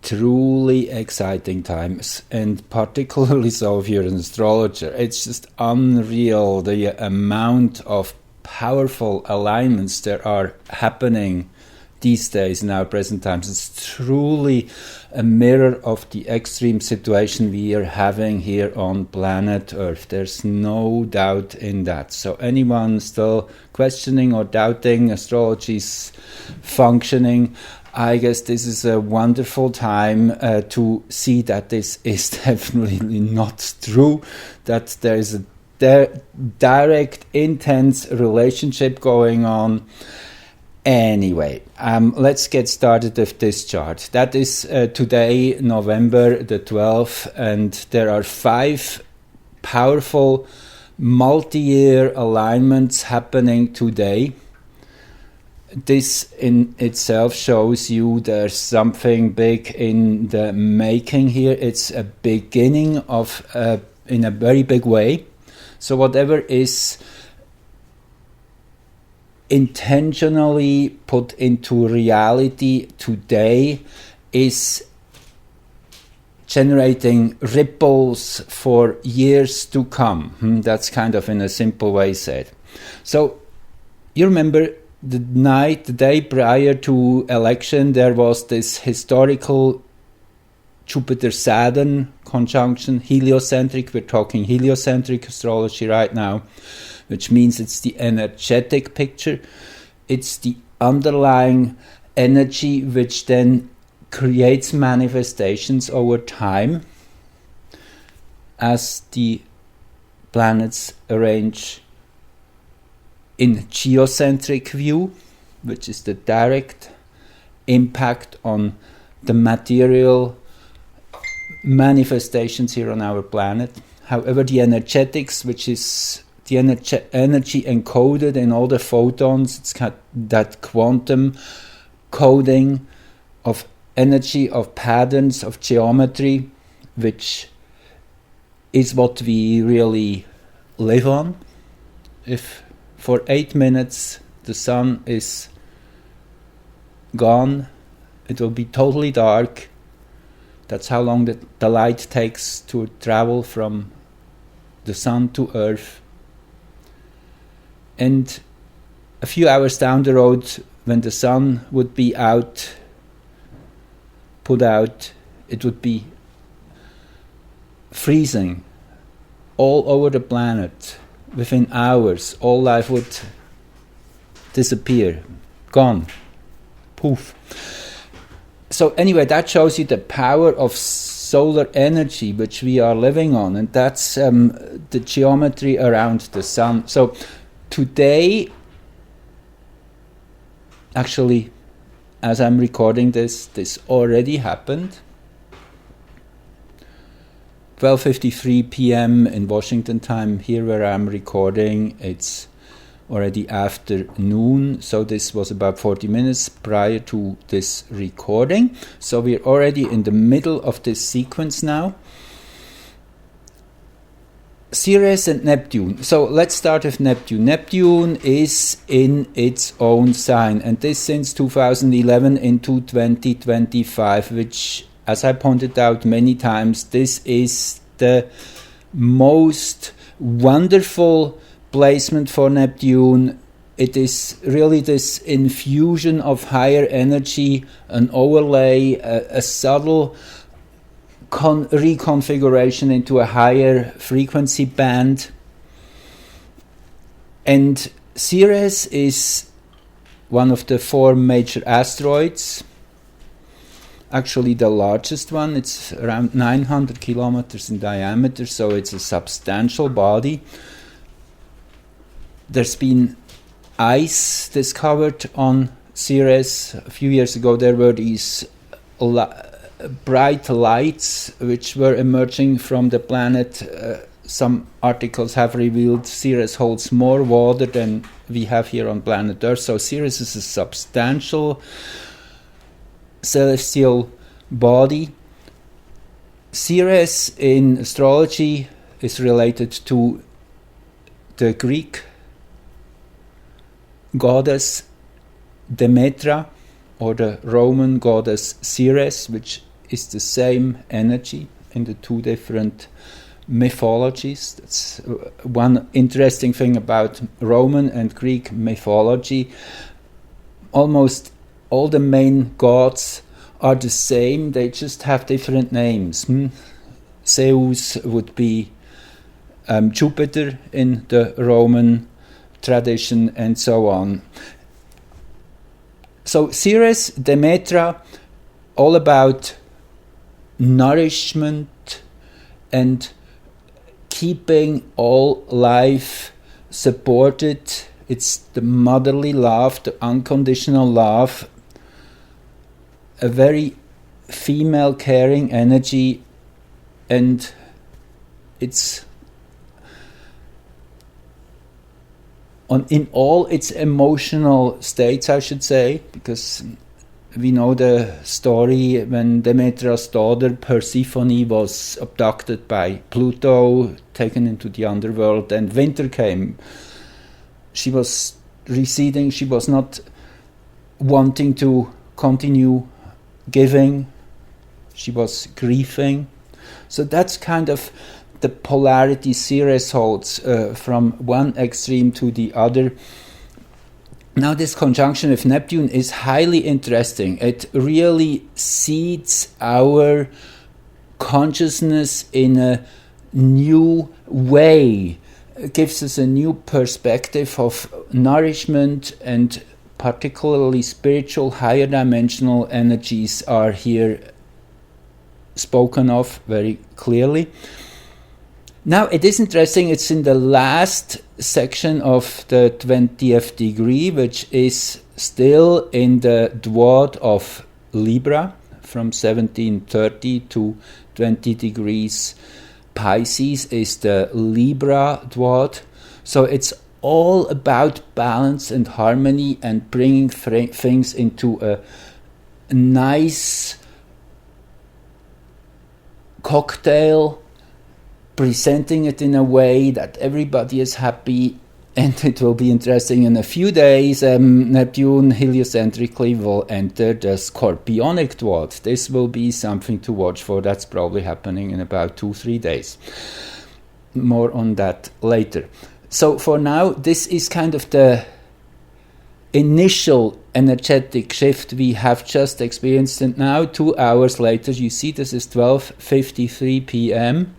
truly exciting times, and particularly so if you're an astrologer. It's just unreal the amount of powerful alignments that are happening these days in our present times. It's truly a mirror of the extreme situation we are having here on planet Earth. There's no doubt in that. So anyone still questioning or doubting astrology's functioning, I guess this is a wonderful time to see that this is definitely not true, that there is a direct, intense relationship going on. Anyway, let's get started with this chart. That is today, November the 12th, and there are 5 powerful multi-year alignments happening today. This in itself shows you there's something big in the making here. It's a beginning of, in a very big way. So whatever is intentionally put into reality today is generating ripples for years to come. That's kind of in a simple way said. So you remember the day prior to election, there was this historical Jupiter-Saturn conjunction, heliocentric. We're talking heliocentric astrology right now, which means it's the energetic picture. It's the underlying energy which then creates manifestations over time as the planets arrange in geocentric view, which is the direct impact on the material manifestations here on our planet. However, the energetics, which is the energy encoded in all the photons, it's got that quantum coding of energy, of patterns, of geometry, which is what we really live on. If for 8 minutes the sun is gone, it will be totally dark. That's how long the light takes to travel from the sun to Earth. And a few hours down the road, when the sun would be put out, it would be freezing all over the planet. Within hours, all life would disappear, gone, poof. So anyway, that shows you the power of solar energy which we are living on, and that's the geometry around the sun. So today, actually, as I'm recording this already happened. 12:53 p.m. in Washington time, here where I'm recording, it's already afternoon, so this was about 40 minutes prior to this recording. So we're already in the middle of this sequence now. Ceres and Neptune. So let's start with Neptune. Neptune is in its own sign, and this since 2011 into 2025, which, as I pointed out many times, this is the most wonderful placement for Neptune. It is really this infusion of higher energy, an overlay, a subtle reconfiguration into a higher frequency band. And Ceres is one of the 4 major asteroids, actually the largest one. It's around 900 kilometers in diameter, so it's a substantial body. There's been ice discovered on Ceres. A few years ago there were these bright lights which were emerging from the planet. Some articles have revealed Ceres holds more water than we have here on planet Earth. So Ceres is a substantial celestial body. Ceres in astrology is related to the Greek goddess Demetra, or the Roman goddess Ceres, which is the same energy in the two different mythologies. That's one interesting thing about Roman and Greek mythology. Almost all the main gods are the same, they just have different names. Zeus would be Jupiter in the Roman tradition, and so on. So Ceres, Demetra, all about nourishment and keeping all life supported. It's the motherly love, the unconditional love, a very female caring energy, and it's in all its emotional states, I should say, because we know the story when Demetra's daughter Persephone was abducted by Pluto, taken into the underworld, and winter came. She was receding, she was not wanting to continue giving, she was grieving. So that's kind of the polarity Ceres holds from one extreme to the other. Now this conjunction with Neptune is highly interesting. It really seeds our consciousness in a new way. It gives us a new perspective of nourishment, and particularly spiritual, higher dimensional energies are here spoken of very clearly. Now it is interesting, it's in the last section of the 20th degree, which is still in the dwad of Libra, from 1730 to 20 degrees. Pisces is the Libra dwad. So it's all about balance and harmony and bringing things into a nice cocktail, presenting it in a way that everybody is happy. And it will be interesting in a few days. Neptune heliocentrically will enter the Scorpionic dwad. This will be something to watch for. That's probably happening in about 2-3 days. More on that later. So for now, this is kind of the initial energetic shift we have just experienced. And now 2 hours later, you see this is 12:53 p.m.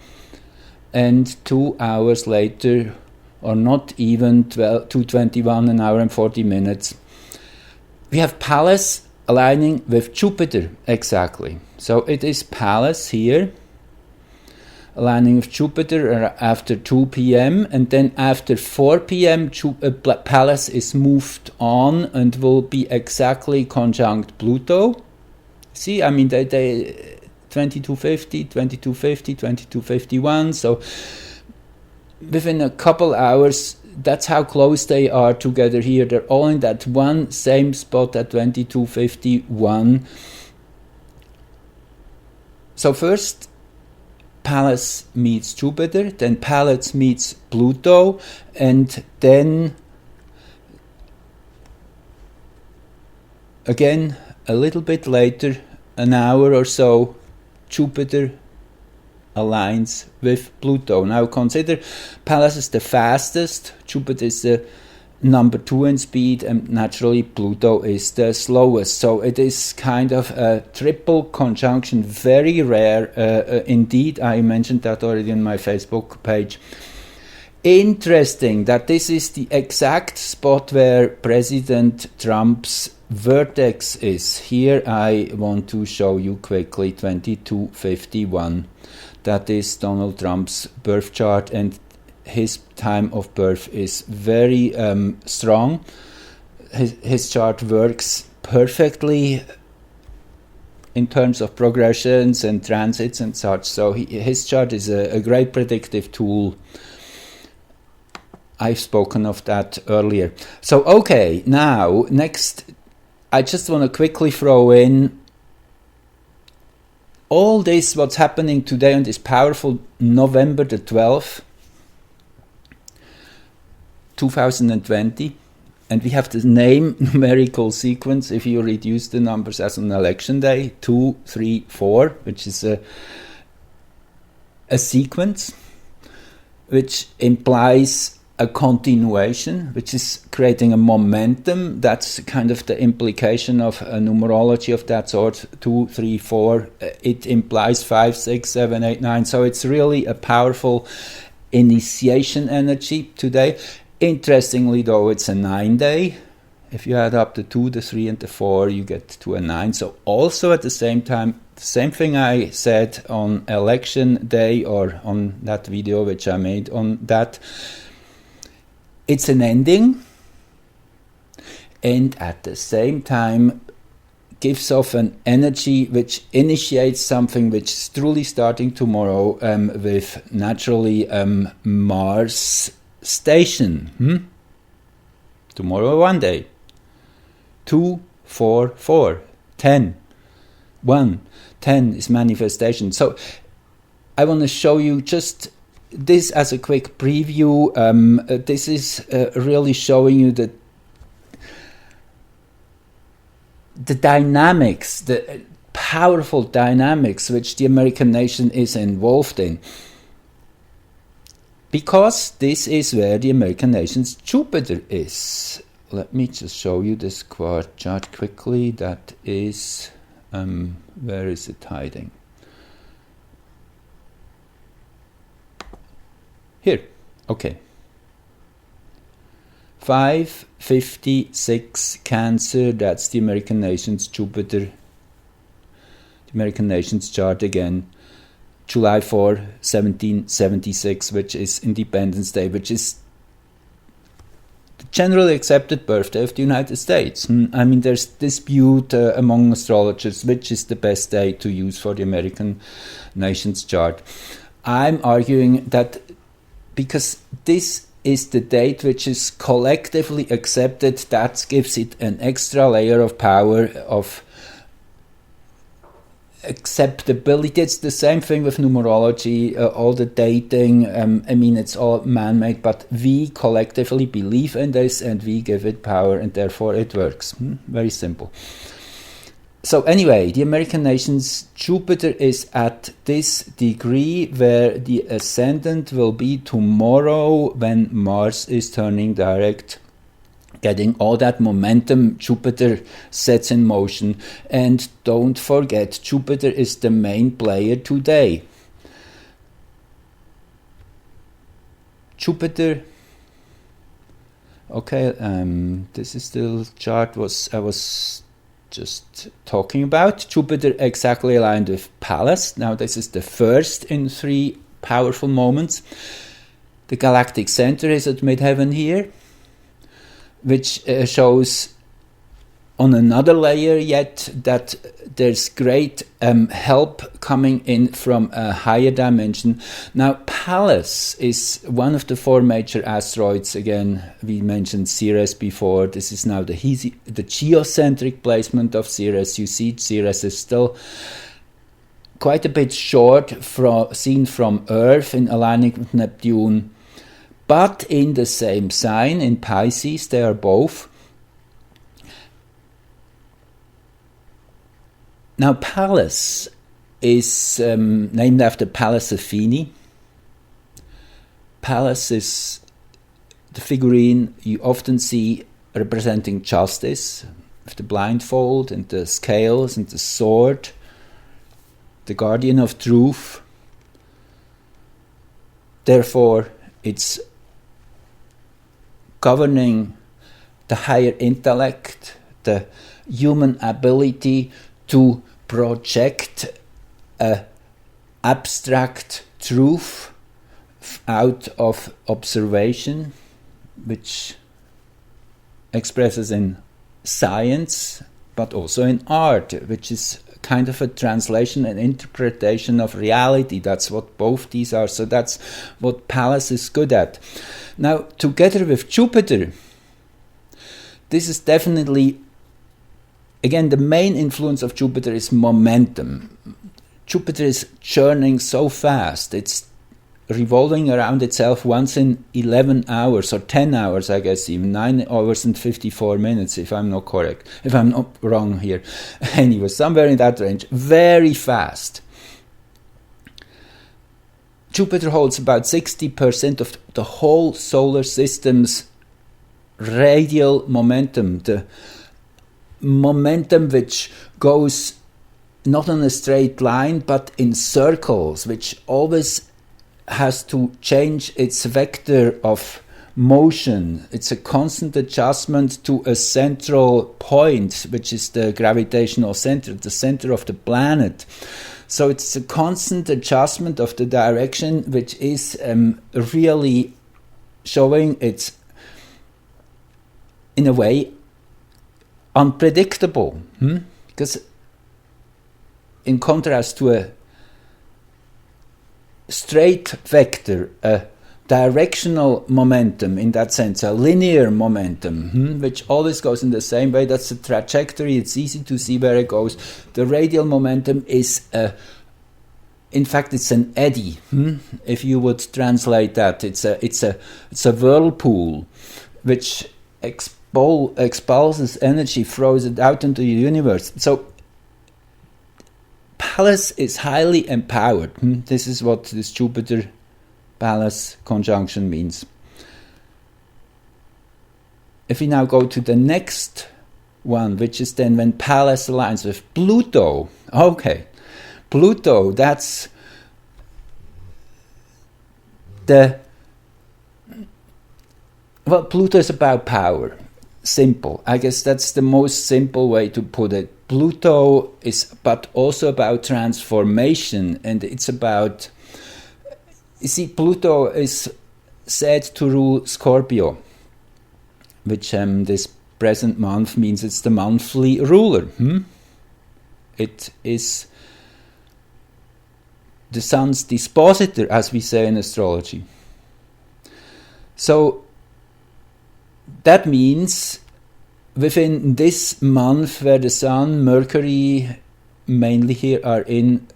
and 2 hours later, or not even 2:21, an hour and 40 minutes, we have Pallas aligning with Jupiter exactly. So it is Pallas here aligning with Jupiter after 2 p.m. and then after 4 p.m. Pallas is moved on and will be exactly conjunct Pluto. See, I mean, they 2250, 2250, 2251. So within a couple hours, that's how close they are together here. They're all in that one same spot at 2251. So first, Pallas meets Jupiter, then Pallas meets Pluto, and then again, a little bit later, an hour or so, Jupiter aligns with Pluto. Now consider Pallas is the fastest, Jupiter is the number 2 in speed, and naturally Pluto is the slowest. So it is kind of a triple conjunction, very rare indeed. I mentioned that already on my Facebook page. Interesting that this is the exact spot where President Trump's vertex is. Here I want to show you quickly 2251. That is Donald Trump's birth chart, and his time of birth is very strong. His chart works perfectly in terms of progressions and transits and such. So his chart is a great predictive tool. I've spoken of that earlier. So okay, now next I just want to quickly throw in all this, what's happening today on this powerful November the 12th, 2020. and we have the name numerical sequence if you reduce the numbers as on election day, 2, 3, 4, which is a sequence which implies a continuation, which is creating a momentum. That's kind of the implication of a numerology of that sort, 2, 3, 4. It implies 5, 6, 7, 8, 9. So it's really a powerful initiation energy today. Interestingly, though, it's a 9-day. If you add up the 2, the 3, and the 4, you get to a 9. So also at the same time, the same thing I said on election day, or on that video which I made on that, it's an ending, and at the same time gives off an energy which initiates something which is truly starting tomorrow with naturally Mars station. Tomorrow one day. 2, 4, 4, 10, 1, 10 is manifestation. So I want to show you just this as a quick preview. This is really showing you the dynamics, the powerful dynamics which the American nation is involved in. Because this is where the American nation's Jupiter is. Let me just show you this chart quickly. That is, where is it hiding? Here, okay. 556 Cancer, that's the American nation's Jupiter. The American nation's chart again. July 4, 1776, which is Independence Day, which is the generally accepted birthday of the United States. I mean, there's dispute among astrologers which is the best day to use for the American nation's chart. I'm arguing that because this is the date which is collectively accepted, that gives it an extra layer of power, of acceptability. It's the same thing with numerology, all the dating. I mean, it's all man-made, but we collectively believe in this and we give it power, and therefore it works. Very simple. So anyway, the American nation's Jupiter is at this degree where the ascendant will be tomorrow when Mars is turning direct, getting all that momentum Jupiter sets in motion. And don't forget, Jupiter is the main player today. Jupiter, okay, this is the chart I was just talking about. Jupiter exactly aligned with Pallas. Now this is the first in 3 powerful moments. The galactic center is at midheaven here, which shows on another layer yet that there's great help coming in from a higher dimension. Now Pallas is one of the 4 major asteroids. Again, we mentioned Ceres before. This is now the geocentric placement of Ceres. You see, Ceres is still quite a bit short seen from Earth in aligning with Neptune, but in the same sign, in Pisces, they are both. Now, Pallas is named after Pallas Athene. Pallas is the figurine you often see representing justice, with the blindfold and the scales and the sword, the guardian of truth. Therefore, it's governing the higher intellect, the human ability to project an abstract truth out of observation, which expresses in science, but also in art, which is kind of a translation and interpretation of reality. That's what both these are. So that's what Pallas is good at. Now, together with Jupiter, this is definitely, again, the main influence of Jupiter is momentum. Jupiter is churning so fast. It's revolving around itself once in 11 hours or 10 hours, I guess, even 9 hours and 54 minutes, if I'm not correct, if I'm not wrong here. Anyway, somewhere in that range, very fast. Jupiter holds about 60% of the whole solar system's radial momentum, the momentum which goes not on a straight line but in circles, which always has to change its vector of motion. It's a constant adjustment to a central point, which is the gravitational center, the center of the planet. So it's a constant adjustment of the direction, which is really showing it's, in a way, unpredictable. Because in contrast to a straight vector, a directional momentum, in that sense, a linear momentum, which always goes in the same way, that's the trajectory, it's easy to see where it goes. The radial momentum is, in fact, it's an eddy, if you would translate that. It's a whirlpool, which expulses energy, throws it out into the universe. So Pallas is highly empowered. This is what this Jupiter-Pallas conjunction means. If we now go to the next one, which is then when Pallas aligns with Pluto. Okay, Pluto, that's Pluto is about power. Simple. I guess that's the most simple way to put it. Pluto is but also about transformation, and it's about, you see, Pluto is said to rule Scorpio, which this present month means it's the monthly ruler. It is the sun's dispositor, as we say in astrology. So that means within this month where the Sun, Mercury, mainly here are in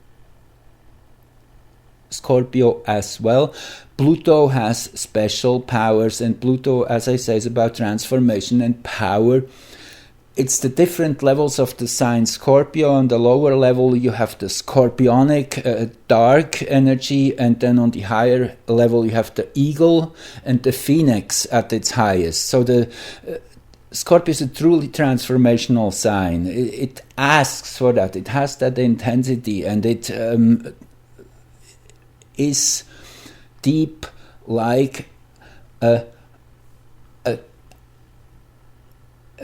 Scorpio as well, Pluto has special powers, and Pluto, as I say, is about transformation and power. It's the different levels of the sign Scorpio. On the lower level you have the scorpionic, dark energy, and then on the higher level you have the eagle and the phoenix at its highest. So the Scorpio is a truly transformational sign. It asks for that. It has that intensity, and it is deep like a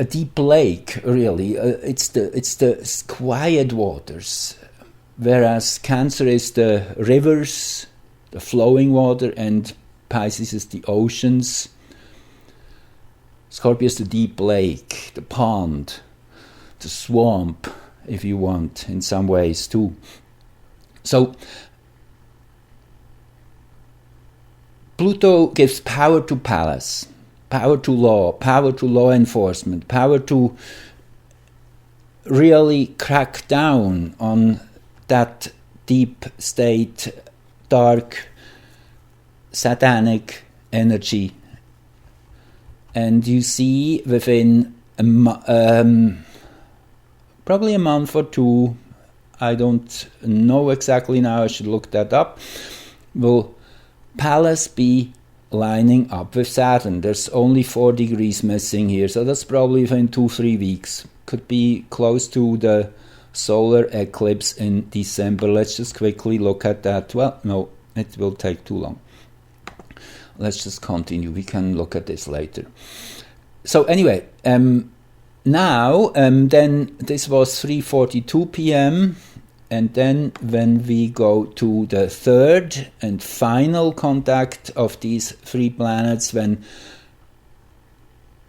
deep lake, really. It's the quiet waters, whereas Cancer is the rivers, the flowing water, and Pisces is the oceans. Scorpio is the deep lake, the pond, the swamp, if you want, in some ways too. So Pluto gives power to Pallas, power to law enforcement, power to really crack down on that deep state, dark, satanic energy. And you see within probably a month or two, I don't know exactly now, I should look that up, will Pallas be lining up with Saturn. There's only 4 degrees missing here, so that's probably within 2-3 weeks. Could be close to the solar eclipse in December. Let's just quickly look at that. Well, no, it will take too long. Let's just continue. We can look at this later. So anyway, now, then this was 3:42 p.m. And then when we go to the third and final contact of these 3 planets, when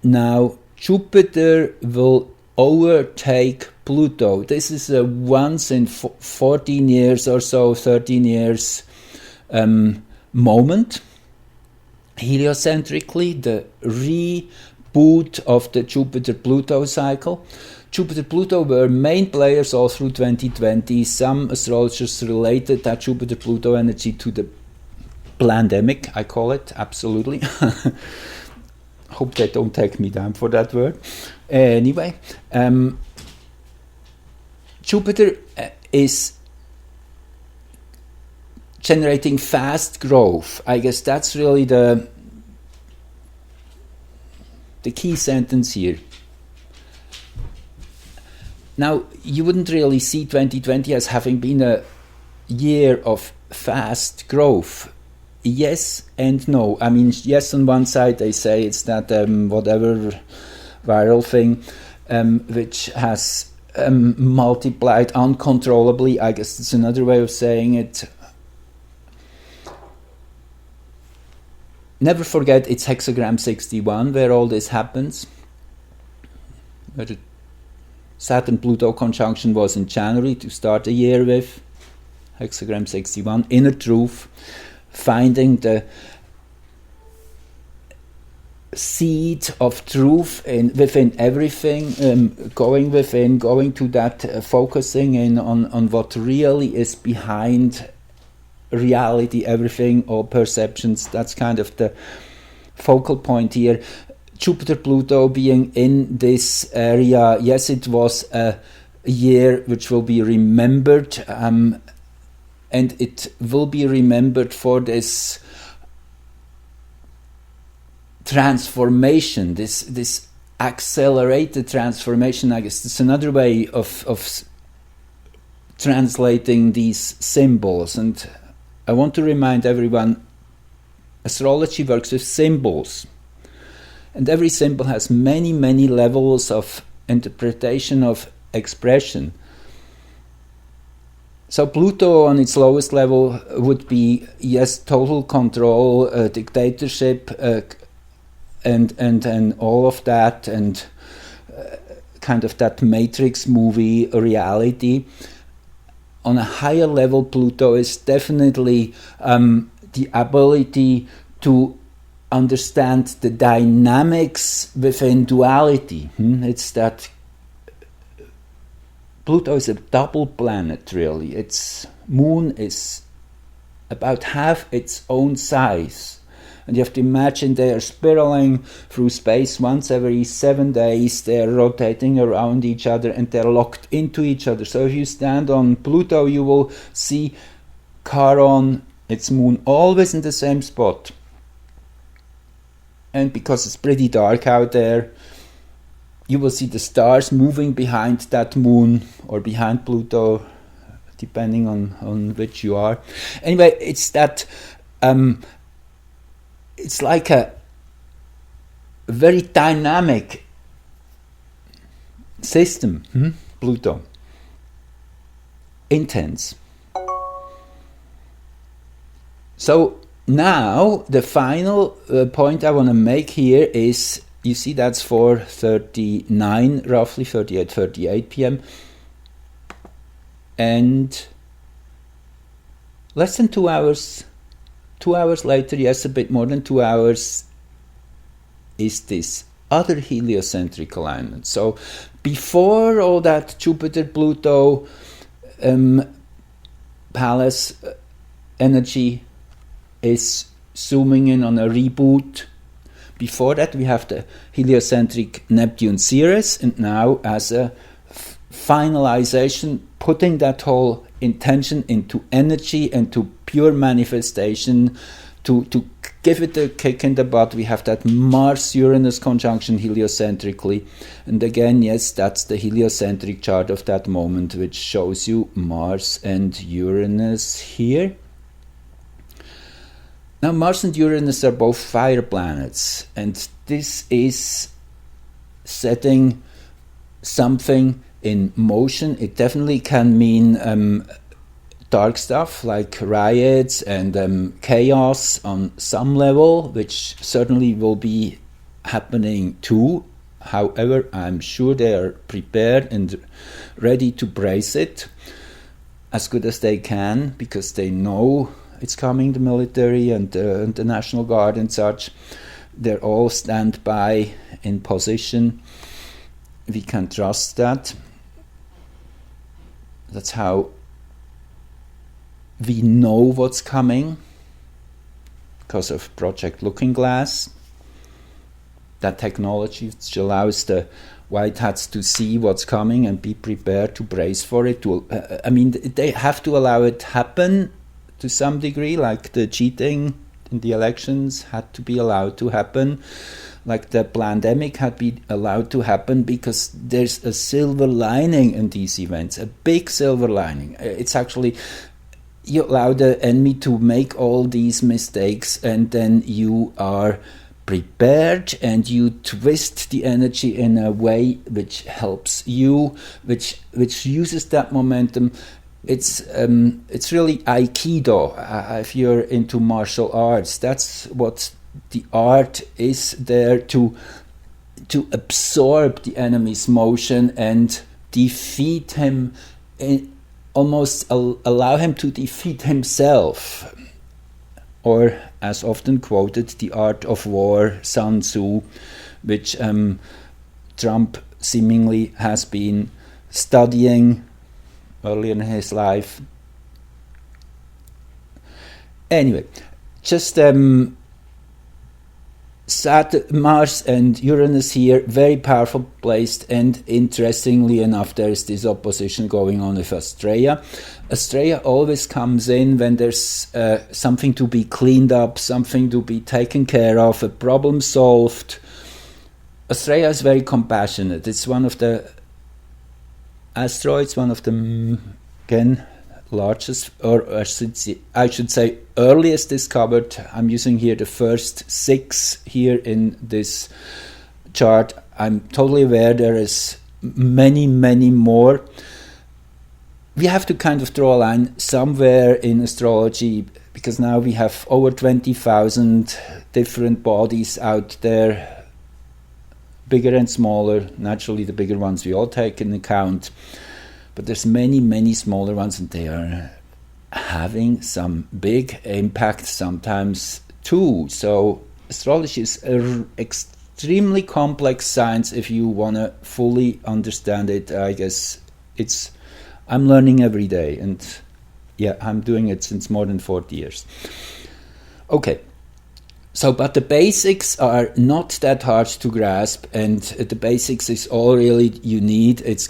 now Jupiter will overtake Pluto. This is a once in 14 years or so, 13 years moment. Heliocentrically, the reboot of the Jupiter-Pluto cycle. Jupiter-Pluto were main players all through 2020. Some astrologers related that Jupiter-Pluto energy to the Pandemic, I call it, absolutely. Hope they don't take me down for that word. Anyway, Jupiter is generating fast growth. I guess that's really the key sentence here. Now, you wouldn't really see 2020 as having been a year of fast growth. Yes and no. I mean, yes, on one side they say it's that whatever viral thing which has multiplied uncontrollably. I guess it's another way of saying it. Never forget it's hexagram 61 where all this happens. Where the Saturn-Pluto conjunction was in January to start the year with. Hexagram 61, inner truth, finding the seed of truth within everything, going within, going to that, focusing in on what really is behind reality, everything, all perceptions. That's kind of the focal point here. Jupiter-Pluto being in this area, yes, it was a year which will be remembered, and it will be remembered for this transformation, this accelerated transformation. I guess it's another way of translating these symbols. And I want to remind everyone, astrology works with symbols. And every symbol has many, many levels of interpretation, of expression. So Pluto on its lowest level would be, yes, total control, dictatorship, and all of that, and kind of that Matrix movie reality. On a higher level, Pluto is definitely the ability to understand the dynamics within duality. It's that Pluto is a double planet, really. Its moon is about half its own size. And you have to imagine they are spiraling through space once every 7 days. They're rotating around each other and they're locked into each other. So if you stand on Pluto, you will see Charon, its moon, always in the same spot. And because it's pretty dark out there, you will see the stars moving behind that moon or behind Pluto, depending on which you are. Anyway, it's that, it's like a very dynamic system, Pluto. Intense. So now the final point I want to make here is, you see that's 4:39, roughly 38 p.m. And less than 2 hours, 2 hours later, yes, a bit more than 2 hours, is this other heliocentric alignment. So before all that Jupiter-Pluto Pallas energy is zooming in on a reboot. Before that, we have the heliocentric Neptune-Ceres, and now as a finalization, putting that whole intention into energy and to pure manifestation, to give it a kick in the butt, we have that Mars-Uranus conjunction heliocentrically. And again, yes, that's the heliocentric chart of that moment, which shows you Mars and Uranus here. Now, Mars and Uranus are both fire planets, and this is setting something in motion. It definitely can mean dark stuff like riots and chaos on some level, which certainly will be happening too. However, I'm sure they are prepared and ready to brace it as good as they can, because they know it's coming, the military and the National Guard and such. They're all standby in position. We can trust that. That's how we know what's coming. because of Project Looking Glass. That technology which allows the white hats to see what's coming and be prepared to brace for it. They have to allow it happen to some degree, like the cheating in the elections had to be allowed to happen, like the pandemic had been allowed to happen, because there's a silver lining in these events, a big silver lining. It's actually, you allow the enemy to make all these mistakes, and then you are prepared and you twist the energy in a way which helps you, which uses that momentum. It's really Aikido. If you're into martial arts, that's what the art is, there to absorb the enemy's motion and defeat him, almost allow him to defeat himself. Or, as often quoted, The Art of War, Sun Tzu, which Trump seemingly has been studying early in his life. Anyway, just Mars and Uranus here, very powerful placed, and interestingly enough, there is this opposition going on with Australia. Australia always comes in when there's something to be cleaned up, something to be taken care of, a problem solved. Australia is very compassionate. It's one of the asteroids, one of the, again, largest, or I should say earliest discovered. I'm using here the first 6 here in this chart. I'm totally aware there is many more. We have to kind of draw a line somewhere in astrology, because now we have over 20,000 different bodies out there, bigger and smaller. Naturally, the bigger ones we all take in account. But there's many smaller ones, and they are having some big impact sometimes too. So astrology is an extremely complex science if you want to fully understand it. I guess I'm learning every day, and yeah, I'm doing it since more than 40 years. Okay. So, but the basics are not that hard to grasp, and the basics is all really you need. It's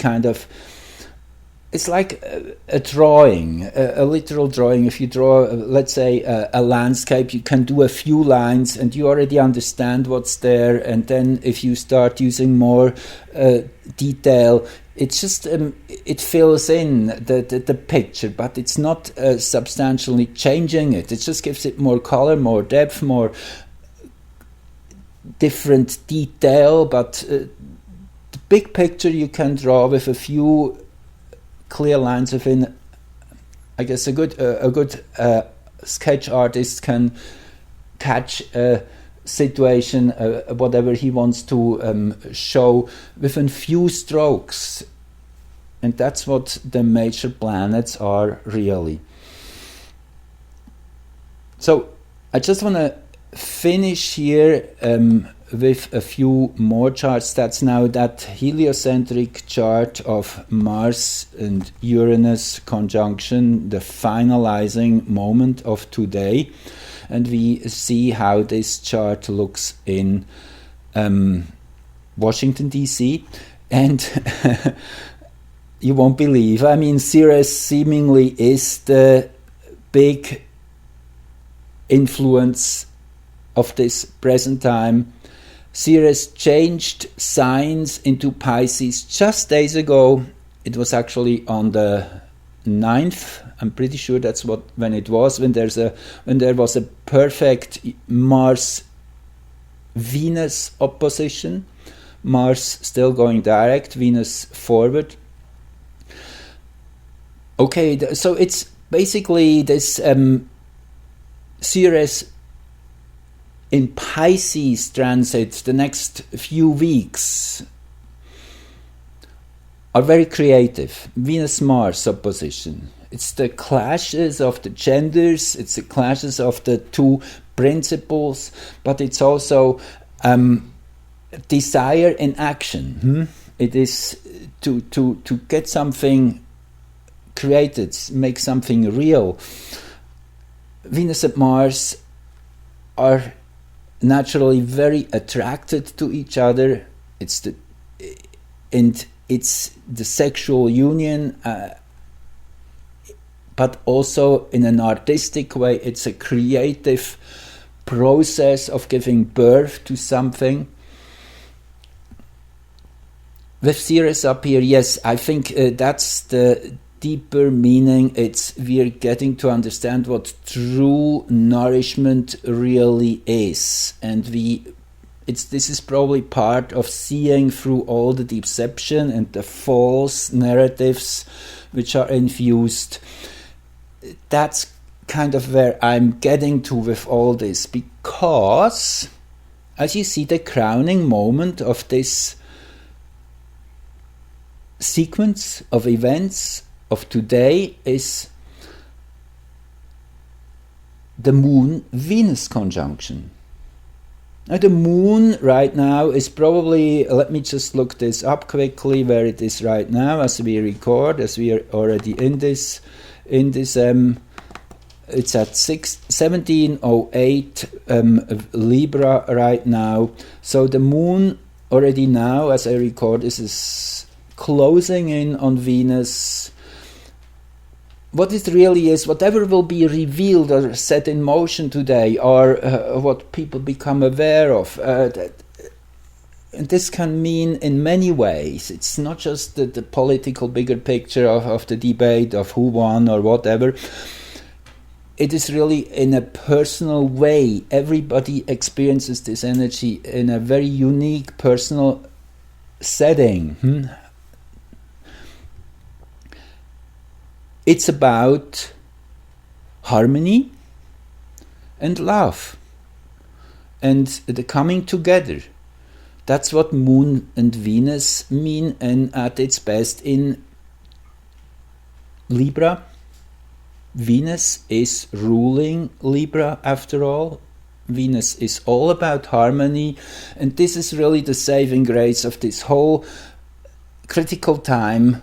like a drawing, a literal drawing. If you draw, let's say, a landscape, you can do a few lines and you already understand what's there. And then if you start using more detail, it's just, it fills in the picture, but it's not substantially changing it. It just gives it more color, more depth, more different detail. But the big picture you can draw with a few clear lines within. I guess a good sketch artist can catch a situation, whatever he wants to show, within few strokes, and that's what the major planets are really. So I just want to finish here with a few more charts. That's now that heliocentric chart of Mars and Uranus conjunction, the finalizing moment of today. And we see how this chart looks in Washington, D.C. And you won't believe, I mean, Ceres seemingly is the big influence of this present time. Ceres changed signs into Pisces just days ago. It was actually on the 9th. I'm pretty sure that's when it was, when there was a perfect Mars-Venus opposition. Mars still going direct, Venus forward. Okay, so it's basically this Ceres in Pisces transit, the next few weeks, are very creative. Venus-Mars opposition. It's the clashes of the genders, it's the clashes of the two principles, but it's also desire in action. It is to get something created, make something real. Venus and Mars are naturally very attracted to each other. It's the sexual union, but also in an artistic way. It's a creative process of giving birth to something. With Ceres up here, yes, I think that's the deeper meaning. We're getting to understand what true nourishment really is, and this is probably part of seeing through all the deception and the false narratives which are infused. That's kind of where I'm getting to with all this, because as you see, the crowning moment of this sequence of events of today is the Moon-Venus conjunction. Now the Moon right now is probably, let me just look this up quickly where it is right now as we record, as we are already in this it's at 1708 Libra right now. So the Moon already now, as I record, is closing in on Venus. What it really is, whatever will be revealed or set in motion today, or what people become aware of, and this can mean in many ways. It's not just the political bigger picture of the debate of who won or whatever. It is really in a personal way. Everybody experiences this energy in a very unique personal setting. It's about harmony and love and the coming together. That's what Moon and Venus mean, and at its best in Libra. Venus is ruling Libra after all. Venus is all about harmony, and this is really the saving grace of this whole critical time,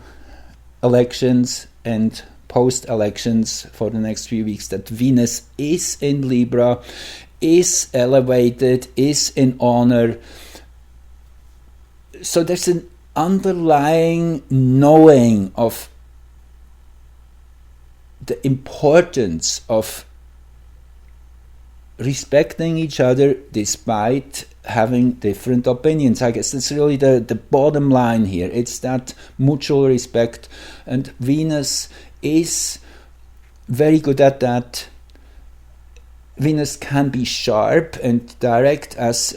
elections and post-elections for the next few weeks, that Venus is in Libra, is elevated, is in honor. So there's an underlying knowing of the importance of respecting each other despite having different opinions. I guess that's really the bottom line here. It's that mutual respect, and Venus is very good at that. Venus can be sharp and direct as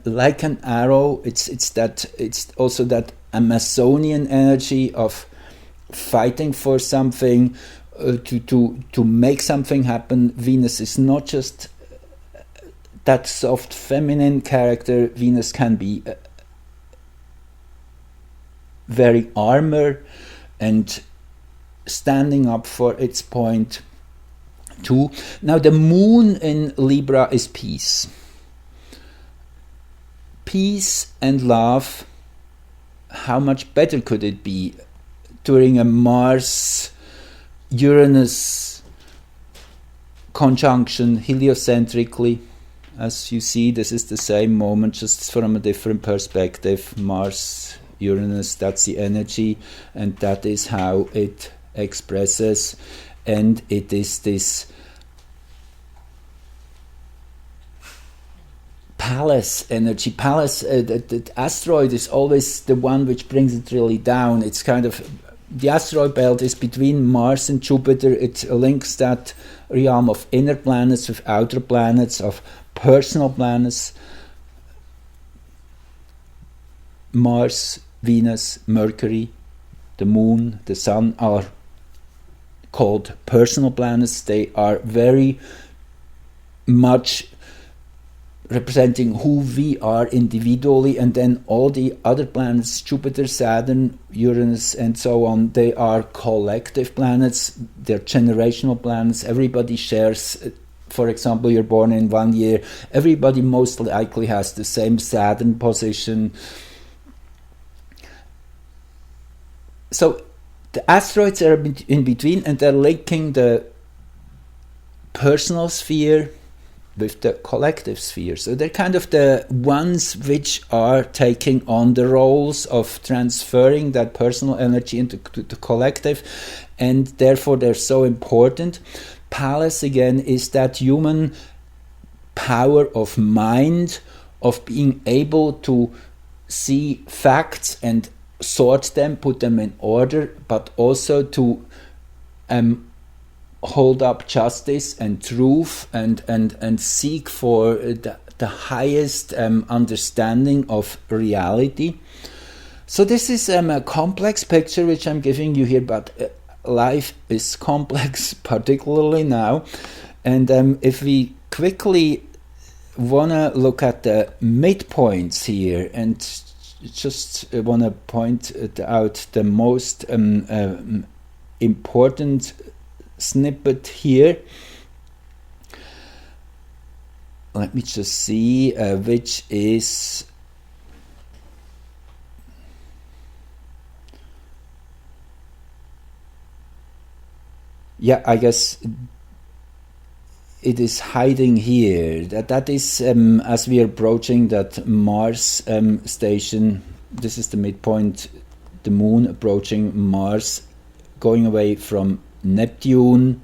like an arrow. It's also that Amazonian energy of fighting for something, to make something happen. Venus is not just that soft feminine character. Venus can be very armor and standing up for its point too. Now the Moon in Libra is peace. Peace and love. How much better could it be during a Mars-Uranus conjunction heliocentrically? As you see, this is the same moment, just from a different perspective. Mars-Uranus, that's the energy, and that is how it expresses, and it is this Pallas energy. Pallas, the asteroid is always the one which brings it really down. It's kind of, the asteroid belt is between Mars and Jupiter. It links that realm of inner planets with outer planets, of personal planets. Mars, Venus, Mercury, the Moon, the Sun are called personal planets. They are very much representing who we are individually, and then all the other planets, Jupiter, Saturn, Uranus, and so on, they are collective planets. They're generational planets. Everybody shares, for example, you're born in 1 year, everybody most likely has the same Saturn position. So the asteroids are in between, and they're linking the personal sphere with the collective sphere. So they're kind of the ones which are taking on the roles of transferring that personal energy into the collective, and therefore they're so important. Pallas, again, is that human power of mind, of being able to see facts and sort them, put them in order, but also to hold up justice and truth and seek for the highest understanding of reality. So this is a complex picture which I'm giving you here, but life is complex, particularly now. And if we quickly want to look at the midpoints here, and just want to point out the most important snippet here. Let me just see which is I guess it is hiding here. That is as we are approaching that Mars station. This is the midpoint, the moon approaching Mars, going away from Neptune.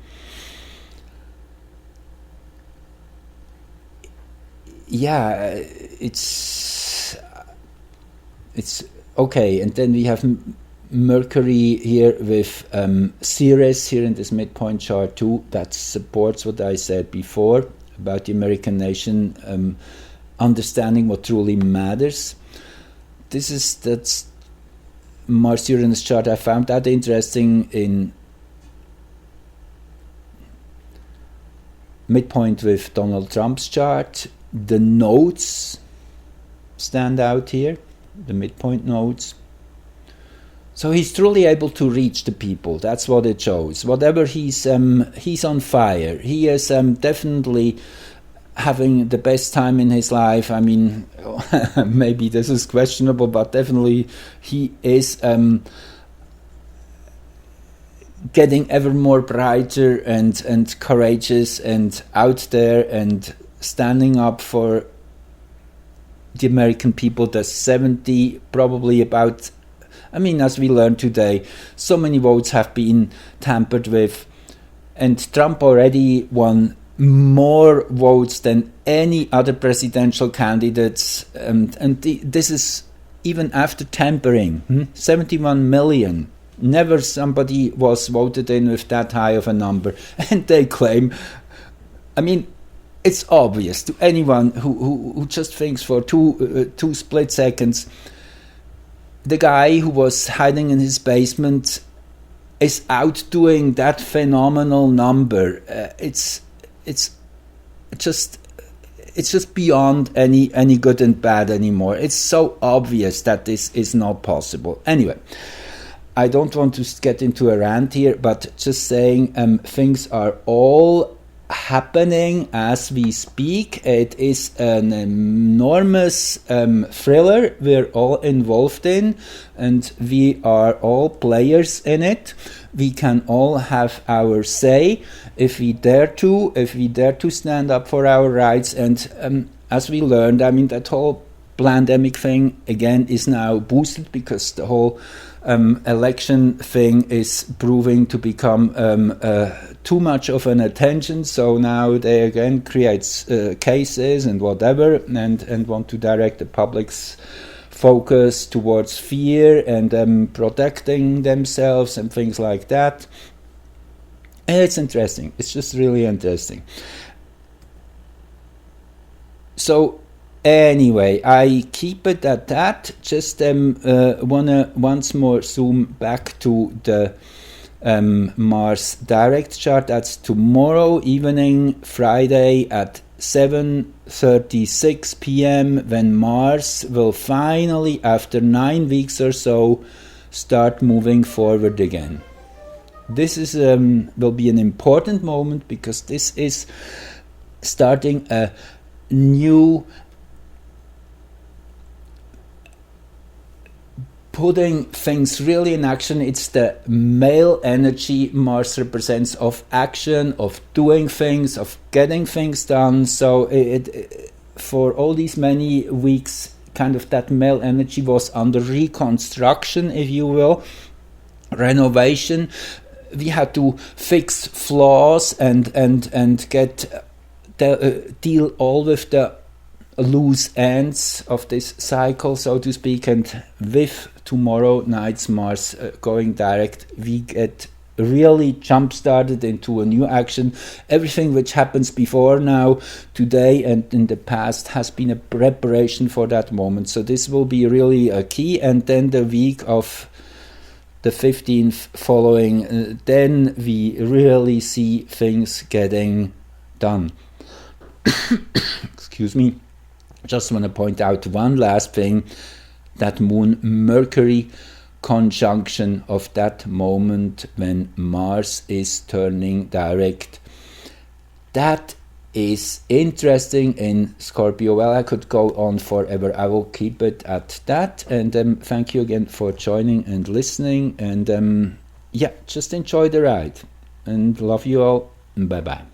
It's okay. And then we have Mercury here with Ceres here in this midpoint chart too. That supports what I said before about the American nation understanding what truly matters. That's Mars-Uranus chart. I found that interesting in midpoint with Donald Trump's chart. The nodes stand out here, the midpoint nodes. So he's truly able to reach the people. That's what it shows. Whatever he's on fire. He is definitely having the best time in his life. I mean, maybe this is questionable, but definitely he is getting ever more brighter and courageous and out there and standing up for the American people. The 70, probably about, I mean, as we learned today, so many votes have been tampered with, and Trump already won more votes than any other presidential candidates, and this is even after tampering. 71 million. Never somebody was voted in with that high of a number. And they claim, I mean, it's obvious to anyone who just thinks for two split seconds, the guy who was hiding in his basement is outdoing that phenomenal number. It's just beyond any good and bad anymore. It's so obvious that this is not possible. Anyway, I don't want to get into a rant here, but just saying things are all happening as we speak. It is an enormous thriller we're all involved in, and we are all players in it. We can all have our say if we dare to stand up for our rights. And as we learned, I mean, that whole pandemic thing again is now boosted because the whole election thing is proving to become too much of an attention. So now they again create cases and whatever, and want to direct the public's focus towards fear and protecting themselves and things like that. And it's interesting. It's just really interesting. So anyway, I keep it at that. Just wanna once more zoom back to the Mars direct chart. That's tomorrow evening, Friday at 7:36 p.m. when Mars will finally, after 9 weeks or so, start moving forward again. This is will be an important moment because this is starting a putting things really in action. It's the male energy Mars represents, of action, of doing things, of getting things done. So it for all these many weeks, kind of that male energy was under reconstruction, if you will, renovation. We had to fix flaws and get deal all with the loose ends of this cycle, so to speak. And with tomorrow night's Mars going direct, we get really jump started into a new action. Everything which happens before now, today and in the past, has been a preparation for that moment. So this will be really a key. And then the week of the 15th following, then we really see things getting done. Excuse me. Just want to point out one last thing, that Moon Mercury conjunction of that moment when Mars is turning direct. That is interesting in Scorpio. Well, I could go on forever. I will keep it at that. And thank you again for joining and listening. And yeah, just enjoy the ride. And love you all. Bye-bye.